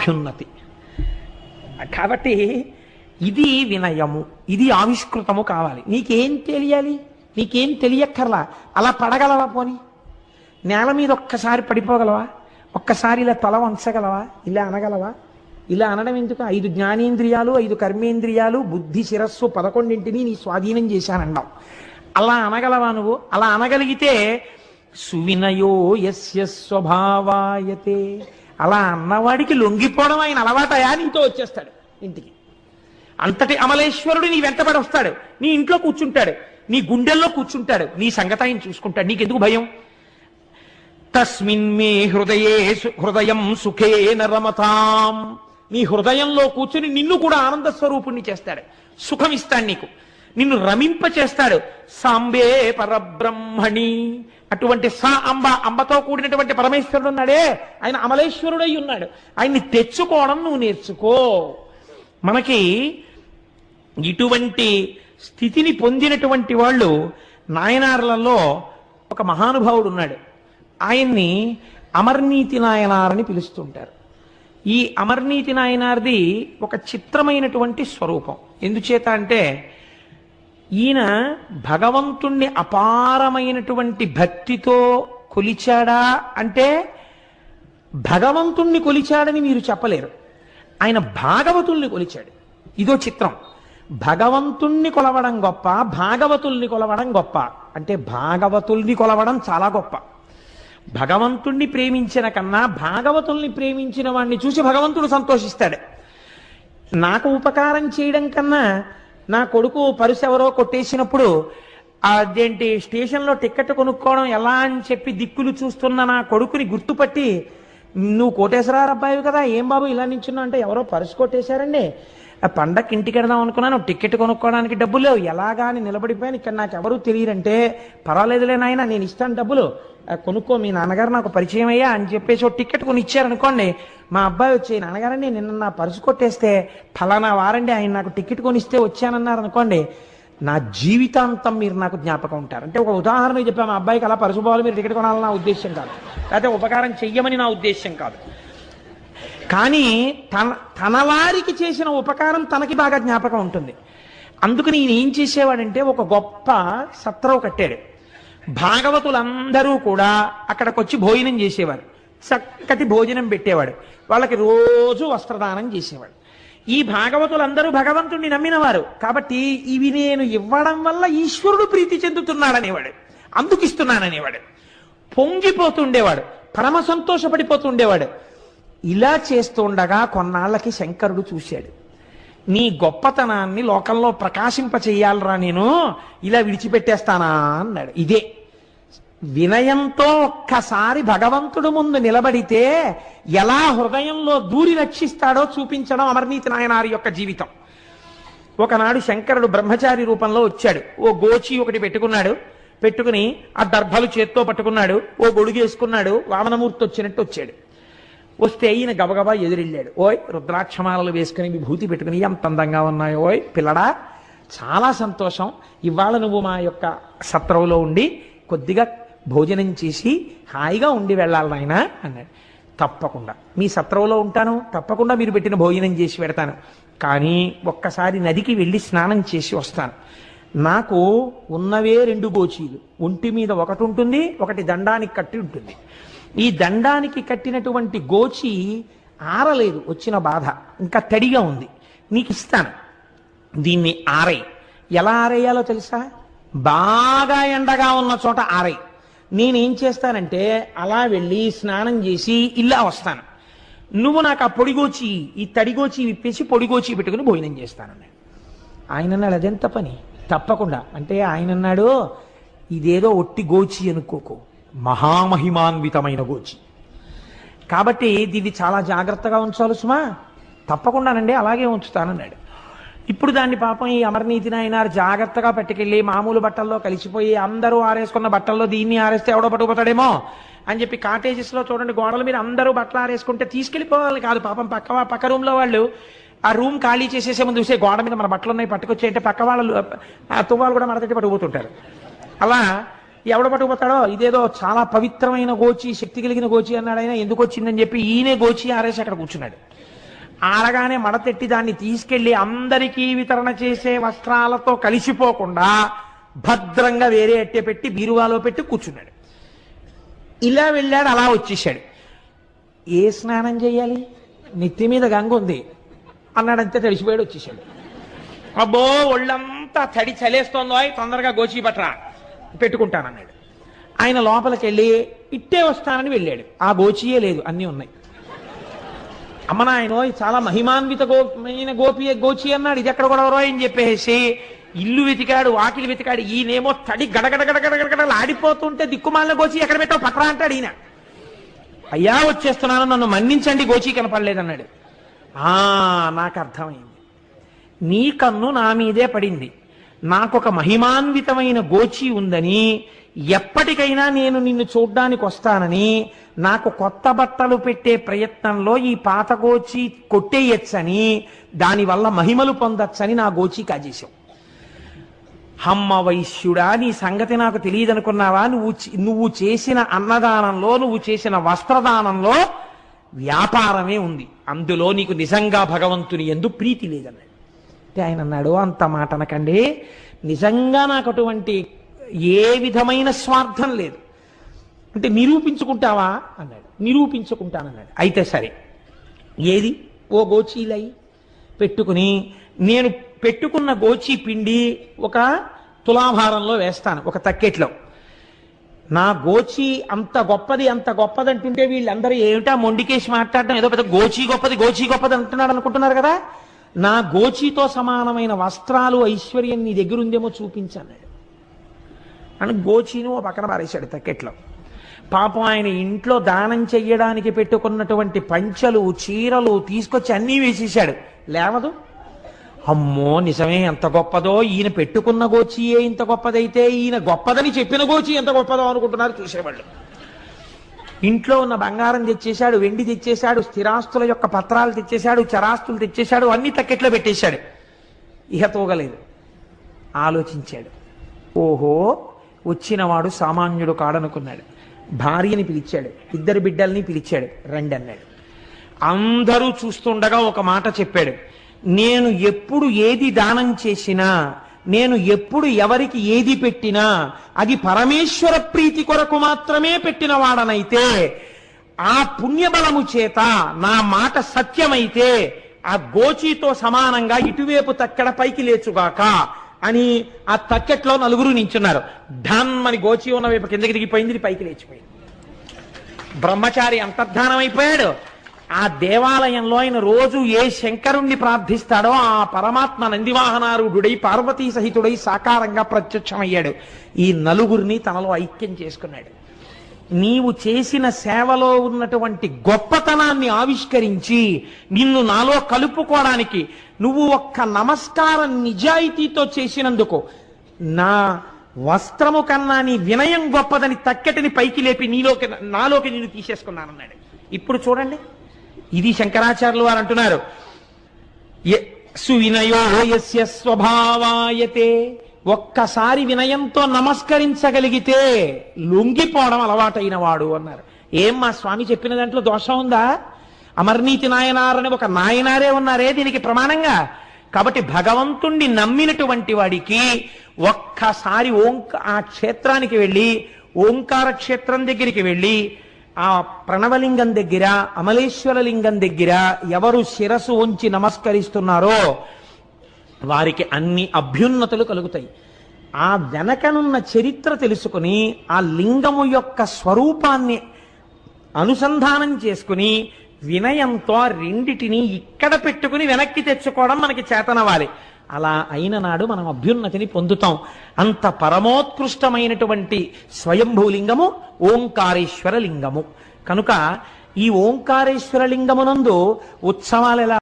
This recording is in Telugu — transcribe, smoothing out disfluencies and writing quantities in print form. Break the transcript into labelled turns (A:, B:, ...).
A: అభ్యున్నతి. కాబట్టి ఇది వినయము, ఇది ఆవిష్కృతము కావాలి. నీకేం తెలియాలి? నీకేం తెలియక్కర్లా. అలా పడగలవా? పోని నేల మీద ఒక్కసారి పడిపోగలవా? ఒక్కసారి ఇలా తల వంచగలవా? ఇలా అనగలవా? ఇలా అనడం ఎందుకు? 5 జ్ఞానేంద్రియాలు, 5 కర్మేంద్రియాలు, బుద్ధి, శిరస్సు 11ంటిని నీ స్వాధీనం చేశానన్నావు. అలా అనగలవా నువ్వు? అలా అనగలిగితే సువినయో యస్య స్వభావాయతే, అలా అన్నవాడికి లొంగిపోవడం ఆయన అలవాటయా? నీతో వచ్చేస్తాడు ఇంటికి. అంతటి అమలేశ్వరుడు నీ వెంటబడి వస్తాడు, నీ ఇంట్లో కూర్చుంటాడు, నీ గుండెల్లో కూర్చుంటాడు, నీ సంగతి ఆయన చూసుకుంటాడు. నీకెందుకు భయం? తస్మిన్ మే హృదయం సుఖేన రమతాం, నీ హృదయంలో కూర్చుని నిన్ను కూడా ఆనంద స్వరూపుణ్ణి చేస్తాడు, సుఖం ఇస్తాడు నీకు, నిన్ను రమింప చేస్తాడు. సాంబే పరబ్రహ్మణి, అటువంటి అంబతో కూడినటువంటి పరమేశ్వరుడు ఉన్నాడే, ఆయన అమలేశ్వరుడై ఉన్నాడు. ఆయన్ని తెచ్చుకోవడం నువ్వు నేర్చుకో. మనకి ఇటువంటి స్థితిని పొందినటువంటి వాళ్ళు నాయనార్లలో ఒక మహానుభావుడు ఉన్నాడు. ఆయన్ని అమర్నీతి నాయనారని పిలుస్తుంటారు. ఈ అమర్నీతి నాయనార్ది ఒక చిత్రమైనటువంటి స్వరూపం. ఎందుచేత అంటే ఈయన భగవంతుణ్ణి అపారమైనటువంటి భక్తితో కొలిచాడా అంటే భగవంతుణ్ణి కొలిచాడని మీరు చెప్పలేరు. ఆయన భాగవతుల్ని కొలిచాడు. ఇదో చిత్రం. భగవంతుణ్ణి కొలవడం గొప్ప, భాగవతుల్ని కొలవడం గొప్ప. అంటే భాగవతుల్ని కొలవడం చాలా గొప్ప. భగవంతుణ్ణి ప్రేమించిన కన్నా భాగవతుల్ని ప్రేమించిన వాడిని చూసి భగవంతుడు సంతోషిస్తాడు. నాకు ఉపకారం చేయడం కన్నా నా కొడుకు పరుసు ఎవరో కొట్టేసినప్పుడు అదేంటి స్టేషన్లో టికెట్ కొనుక్కోవడం ఎలా అని చెప్పి దిక్కులు చూస్తున్న నా కొడుకుని గుర్తుపట్టి, నువ్వు కోటేశ్వరరావు అబ్బాయి కదా, ఏం బాబు ఇలా నించున్నావు అంటే, ఎవరో పరుసు కొట్టేశారండి, ఆ పండగకి ఇంటికి వెడదాం అనుకున్నాను, టికెట్ కొనుక్కోవడానికి డబ్బులు లేవు, ఎలాగా అని నిలబడిపోయాను, ఇక్కడ నాకు ఎవరు తెలియరంటే, పర్వాలేదులే నాయన నేను ఇస్తాను డబ్బులు, కొనుక్కో, మీ నాన్నగారు నాకు పరిచయం అయ్యా అని చెప్పేసి ఒక టికెట్ కొని ఇచ్చారనుకోండి. మా అబ్బాయి వచ్చి, నాన్నగారండి నిన్న నా పరుసు కొట్టేస్తే ఫలానా వారండి ఆయన నాకు టికెట్ కొనిస్తే వచ్చానన్నారు అనుకోండి, నా జీవితాంతం మీరు నాకు జ్ఞాపకం ఉంటారు. అంటే ఒక ఉదాహరణ చెప్పాను, మా అబ్బాయికి అలా పరుసు పోవాలి మీరు టికెట్ కొనాలని నా ఉద్దేశం కాదు, లేకపోతే ఉపకారం చెయ్యమని నా ఉద్దేశం కాదు. కానీ తన వారికి చేసిన ఉపకారం తనకి బాగా జ్ఞాపకం ఉంటుంది. అందుకని ఈయన ఏం చేసేవాడంటే ఒక గొప్ప సత్రం కట్టాడు. భాగవతులందరూ కూడా అక్కడికి వచ్చి భోజనం చేసేవారు, చక్కటి భోజనం పెట్టేవాడు, వాళ్ళకి రోజు వస్త్రదానం చేసేవాడు. ఈ భాగవతులందరూ భగవంతుడిని నమ్మినవారు కాబట్టి ఇవి నేను ఇవ్వడం వల్ల ఈశ్వరుడు ప్రీతి చెందుతున్నాడనేవాడు, అందుకు ఇస్తున్నాననేవాడు, పొంగిపోతుండేవాడు, పరమ సంతోషపడిపోతుండేవాడు. ఇలా చేస్తుండగా కొన్నాళ్ళకి శంకరుడు చూశాడు, నీ గొప్పతనాన్ని లోకంలో ప్రకాశింపచేయాలరా, నేను ఇలా విడిచిపెట్టేస్తానా అన్నాడు. ఇదే వినయంతో ఒక్కసారి భగవంతుడు ముందు నిలబడితే ఎలా హృదయంలో దూరి రక్షిస్తాడో చూపించడం అమర్నీతి నాయనారి యొక్క జీవితం. ఒకనాడు శంకరుడు బ్రహ్మచారి రూపంలో వచ్చాడు. ఓ గోచి ఒకటి పెట్టుకుని ఆ దర్భలు చేత్తో పట్టుకున్నాడు, ఓ గొడుగు వేసుకున్నాడు, వామనమూర్తి వచ్చినట్టు వచ్చాడు. వస్తే ఈయన గబగబా ఎదురెళ్ళాడు. ఓయ్ రుద్రాక్షమాలలు వేసుకుని విభూతి పెట్టుకుని ఎంత అందంగా ఉన్నాయో, ఓయ్ పిల్లడా చాలా సంతోషం, ఇవాళ నువ్వు మా యొక్క సత్రంలో ఉండి కొద్దిగా భోజనం చేసి హాయిగా ఉండి వెళ్ళాలి నాయనా అన్నాడు. తప్పకుండా మీ సత్రంలో ఉంటాను, తప్పకుండా మీరు పెట్టిన భోజనం చేసి పెడతాను, కానీ ఒక్కసారి నదికి వెళ్ళి స్నానం చేసి వస్తాను. నాకు ఉన్నవే 2 గోచీలు, ఒంటి మీద ఒకటి ఉంటుంది, ఒకటి దండానికి కట్టి ఉంటుంది. ఈ దండానికి కట్టినటువంటి గోచి ఆరలేదు, వచ్చిన బాధ ఇంకా తడిగా ఉంది, నీకు ఇస్తాను, దీన్ని ఆరేయి. ఎలా ఆరేయాలో తెలుసా? బాగా ఎండగా ఉన్న చోట ఆరేయి. నేనేం చేస్తానంటే అలా వెళ్ళి స్నానం చేసి ఇలా వస్తాను, నువ్వు నాకు ఆ పొడిగోచి ఈ తడిగోచి విప్పేసి పొడిగోచి పెట్టుకుని భోజనం చేస్తానన్నాడు. ఆయన అన్నాడు అదెంత పని, తప్పకుండా అంటే. ఆయన అన్నాడు ఇదేదో ఒట్టి గోచి అనుకోకు, మహామహిమాన్వితమైన గోచి, కాబట్టి దీన్ని చాలా జాగ్రత్తగా ఉంచాలి సుమా. తప్పకుండానండి అలాగే ఉంచుతానన్నాడు. ఇప్పుడు దాన్ని పాపం ఈ అమర్నీతి నాయనారు జాగ్రత్తగా పట్టుకెళ్ళి మామూలు బట్టల్లో కలిసిపోయి అందరూ ఆరేసుకున్న బట్టల్లో దీన్ని ఆరేస్తే ఎవడో పట్టుకుపోతాడేమో అని చెప్పి కాటేజెస్లో చూడండి గోడల మీద అందరూ బట్టలు ఆరేసుకుంటే తీసుకెళ్ళిపోవాలి కాదు, పాపం పక్క రూమ్లో వాళ్ళు ఆ రూమ్ ఖాళీ చేసేసే ముందు చూసే గోడ మీద మన బట్టలు ఉన్నాయి పట్టుకొచ్చి అంటే పక్క వాళ్ళు ఆ తువ్వాలు కూడా మడతట్టి పట్టుకుపోతుంటారు. అలా ఎవడ పట్టుకుపోతాడో ఇదేదో చాలా పవిత్రమైన గోచి, శక్తి కలిగిన గోచి అన్నాడు ఆయన. ఎందుకు వచ్చిందని చెప్పి ఈయనే గోచి ఆరేసి అక్కడ కూర్చున్నాడు. ఆరగానే మడతెట్టి దాన్ని తీసుకెళ్లి అందరికీ వితరణ చేసే వస్త్రాలతో కలిసిపోకుండా భద్రంగా వేరే అట్టె పెట్టి బీరువాలో పెట్టి కూర్చున్నాడు. ఇలా వెళ్ళాడు, అలా వచ్చేసాడు. ఏ స్నానం చేయాలి, నెత్తి మీద గంగ ఉంది అన్నాడంతే, తడిసిపోయాడు, వచ్చేసాడు. అబ్బో ఒళ్ళంతా తడి చలేస్తోందో, తొందరగా గోచి పట్రా పెట్టుకుంటానన్నాడు. ఆయన లోపలికి వెళ్ళి ఇట్టే వస్తానని వెళ్ళాడు. ఆ గోచియే లేదు, అన్నీ ఉన్నాయి. అమ్మ నాయనో చాలా మహిమాన్విత గోచి అన్నాడు, ఇది ఎక్కడ కూడా అని చెప్పేసి ఇల్లు వెతికాడు, వాకిలి వెతికాడు. ఈయనేమో తడి గడగడగడగడగడలు ఆడిపోతుంటే దిక్కుమాలిన గోచి ఎక్కడ పెట్టావు పట్రా అంటాడు ఈయన. అయ్యా వచ్చేస్తున్నాను, నన్ను మన్నించండి, గోచి కనపడలేదన్నాడు. నాకు అర్థమైంది, నీ కన్ను నా మీదే పడింది. నాకొక మహిమాన్వితమైన గోచి ఉందని, ఎప్పటికైనా నేను నిన్ను చూడ్డానికి వస్తానని, నాకు కొత్త బట్టలు పెట్టే ప్రయత్నంలో ఈ పాత గోచి కొట్టేయచ్చని, దానివల్ల మహిమలు పొందొచ్చని నా గోచి కాజేశావు. హమ్మ వైశ్యుడా, నీ సంగతి నాకు తెలియదనుకున్నావా? నువ్వు చేసిన అన్నదానంలో, నువ్వు చేసిన వస్త్రదానంలో వ్యాపారమే ఉంది, అందులో నీకు నిజంగా భగవంతుని యందు ప్రీతి లేదన్నాడు. అంటే ఆయన అన్నాడు, అంత మాట అనకండి, నిజంగా నాకు అటువంటి ఏ విధమైన స్వార్థం లేదు. అంటే నిరూపించుకుంటావా అన్నాడు. నిరూపించుకుంటానన్నాడు. అయితే సరే, ఏది ఓ గోచీలై పెట్టుకుని, నేను పెట్టుకున్న గోచి పిండి ఒక తులాభారంలో వేస్తాను, ఒక తక్కెట్లో. నా గోచి అంత గొప్పది, అంత గొప్పది అంటుంటే వీళ్ళందరూ ఏమిటా మొండికేసి మాట్లాడటం, ఏదో పెద్ద గోచి గొప్పది అంటున్నాడు అనుకుంటున్నారు కదా. నా గోచితో సమానమైన వస్త్రాలు, ఐశ్వర్యం నీ దగ్గర ఉందేమో చూపించన్నాడు. అని గోచిను ఓ పక్కన పారేశాడు తక్కెట్లో. పాపం ఆయన ఇంట్లో దానం చెయ్యడానికి పెట్టుకున్నటువంటి పంచలు, చీరలు తీసుకొచ్చి అన్నీ వేసేశాడు, లేవదు. అమ్మో నిజమే, ఎంత గొప్పదో, ఈయన పెట్టుకున్న గోచియే ఇంత గొప్పదైతే ఈయన గొప్పదని చెప్పిన గోచి ఎంత గొప్పదో అనుకుంటున్నారు చూసేవాళ్ళు. ఇంట్లో ఉన్న బంగారం తెచ్చేశాడు, వెండి తెచ్చేశాడు, స్థిరాస్తుల యొక్క పత్రాలు తెచ్చేశాడు, చరాస్తులు తెచ్చేశాడు, అన్ని తక్కెట్లో పెట్టేశాడు. ఇహ తోగలేదు. ఆలోచించాడు, ఓహో వచ్చినవాడు సామాన్యుడు కాడనుకున్నాడు. భార్యని పిలిచాడు, ఇద్దరు బిడ్డల్ని పిలిచాడు, రండి అన్నాడు. అందరూ చూస్తుండగా ఒక మాట చెప్పాడు, నేను ఎప్పుడు ఏది దానం చేసినా, నేను ఎప్పుడు ఎవరికి ఏది పెట్టినా అది పరమేశ్వర ప్రీతి కొరకు మాత్రమే పెట్టిన వాడనైతే, ఆ పుణ్యబలము చేత నా మాట సత్యమైతే ఆ గోచితో సమానంగా ఇటువైపు తక్కెడ పైకి లేచుగాక అని ఆ తక్కెట్లో నలుగురు నించున్నారు. ఢమ్మని గోచి ఉన్న వైపు కిందకి దిగిపోయింది, పైకి లేచిపోయింది. బ్రహ్మచారి అంతర్ధానం అయిపోయాడు. ఆ దేవాలయంలో ఆయన రోజు ఏ శంకరుణ్ణి ప్రార్థిస్తాడో ఆ పరమాత్మ నందివాహనారూఢుడై పార్వతీ సహితుడై సాకారంగా ప్రత్యక్షమయ్యాడు. ఈ నలుగురిని తనలో ఐక్యం చేసుకున్నాడు. నీవు చేసిన సేవలో ఉన్నటువంటి గొప్పతనాన్ని ఆవిష్కరించి నిన్ను నాలో కలుపుకోవడానికి నువ్వు ఒక్క నమస్కారం నిజాయితీతో చేసినందుకు నా వస్త్రము కన్నా నీ వినయం గొప్పదని తక్కెటిని పైకి లేపి నాలోకి నేను తీసేసుకున్నానన్నాడు. ఇప్పుడు చూడండి, ఇది శంకరాచార్యులు వారు అంటున్నారు, సువినయో యస్య స్వభావాయతే, ఒక్కసారి వినయంతో నమస్కరించగలిగితే లొంగిపోవడం అలవాటైన వాడు అన్నారు. ఏం మా స్వామి చెప్పిన దాంట్లో దోషం ఉందా? అమర్నీతి నాయనారని ఒక నాయనారే ఉన్నారే దీనికి ప్రమాణంగా. కాబట్టి భగవంతుణ్ణి నమ్మినటువంటి వాడికి ఒక్కసారి ఆ క్షేత్రానికి వెళ్ళి, ఓంకార క్షేత్రం దగ్గరికి వెళ్ళి ఆ ప్రణవలింగం దగ్గర, అమలేశ్వర లింగం దగ్గర ఎవరు శిరస్సు ఉంచి నమస్కరిస్తున్నారో వారికి అన్ని అభ్యున్నతులు కలుగుతాయి. ఆ వెనకనున్న చరిత్ర తెలుసుకుని ఆ లింగము యొక్క స్వరూపాన్ని అనుసంధానం చేసుకుని వినయంతో రెండిటిని ఇక్కడ పెట్టుకుని వెనక్కి తెచ్చుకోవడం మనకి చేతనవాలి. అలా అయిన నాడు మనం అభ్యున్నతిని పొందుతాం. అంత పరమోత్కృష్టమైనటువంటి స్వయంభూలింగము ఓంకారేశ్వర లింగము. కనుక ఈ ఓంకారేశ్వర లింగమునందు ఉత్సవాలు ఎలా